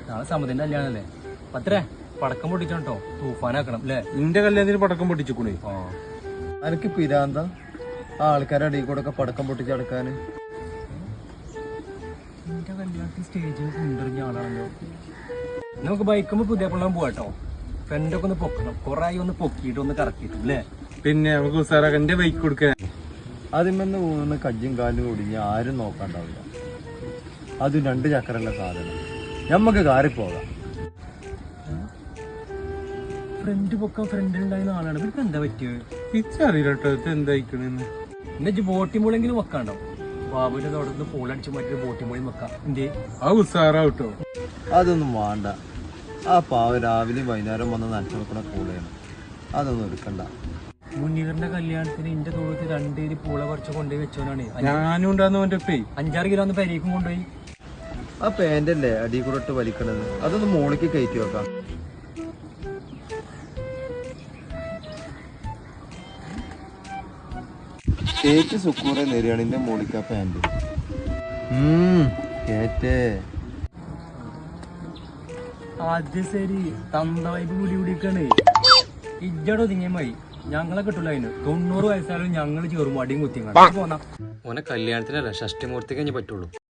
നാളെ സമതിന്റെ കല്യാണല്ലേ. പത്രേ പടക്കം പൊട്ടിച്ചോട്ടോ, തൂഫാനാക്കണം അല്ലേ? നിന്റെ കല്യാണത്തിന് പടക്കം പൊട്ടിച്ചുകൂടെ? എനിക്ക് പിരാന്ത ആൾക്കാരുടെ അടിയിൽ കൂടെ ഒക്കെ പടക്കം പൊട്ടിച്ചടക്കാന്. എന്റെ കല്യാണത്തിന് സ്റ്റേജിൽ കൊണ്ടുവരുന്ന ആളാണല്ലോ. നമുക്ക് ബൈക്കുമ്പോ പുതിയ പിള്ളേർ പോവാട്ടോ. ഫ്രണ്ടൊക്കെ ഒന്ന് പൊക്കണം, കൊറേ ഒന്ന് പൊക്കിയിട്ട് ഒന്ന് കറക്കിയിട്ടു അല്ലേ? പിന്നെ നമുക്ക് ഉസാറാക്ക. എന്റെ ബൈക്ക് കൊടുക്കാൻ അതിമെന്ന് പോകുന്ന കജ്ജും കാലും ഒടിഞ്ഞ് ആരും നോക്കാണ്ടാവില്ല. അതും 2 ചക്രമുള്ള സാധനം. ഞമ്മക്ക് കാറി പോകാം. ഫ്രണ്ട് പൊക്കാൻ ഫ്രണ്ടിലുണ്ടായിരുന്ന ആളാണ്. ഇവർക്ക് എന്താ പറ്റിയത്? ഇച്ചറിയില്ല കേട്ടോ ഇത് എന്തായിക്കണെന്ന്. എന്നുവെച്ച് ബോട്ടിമൂളെങ്കിലും വെക്കാണ്ടോ? ബാബുവിന്റെ തോട്ടത്ത് പൂളടിച്ച് മറ്റൊരു ബോട്ടിമൂളിയും വെക്കാം. എന്തേ ആ ഉസാറാവട്ടോ. അതൊന്നും വേണ്ട. ആ പാവ രാവിലെയും വൈകുന്നേരം വന്ന് നനച്ചു വെക്കണ പൂളയാണ്. അതൊന്നും എടുക്കണ്ട. മുനീറിന്റെ കല്യാണത്തിന് എന്റെ തോട്ടത്ത് 2 ഏരി പൂള കുറച്ച് കൊണ്ടുപോയി വെച്ചോനാണ്. ഞാനും ഉണ്ടാന്ന് അവന്റെ പേ 5-6 കിലോ ഒന്ന് പെരേക്കും കൊണ്ടുപോയി. ആ പാൻ്റല്ലേ അടി കൂടെ ഇട്ട് വലിക്കണത്, അതൊന്ന് മോളിക്ക് കയറ്റി വെക്കാം. കേറ്റ് സുക്കൂറെ നെരിയാണിന്റെ മോളിക്ക പാൻറ് കേറ്റേ. അത് ശരി, തന്ത വൈബ് കൂടി കൂടിക്കാണ്. ഇജ്ജടോ തിങ്ങമായി ഞങ്ങളെ കിട്ടൂല. അതിന് 90 വയസ്സായാലും ഞങ്ങള് ചെറുമടിയും കുത്തിയും പോന്നാ. ഓനെ കല്യാണത്തിനല്ല ഷഷ്ടിമൂർത്തിക്ക് കഴിഞ്ഞ് പറ്റുള്ളൂ.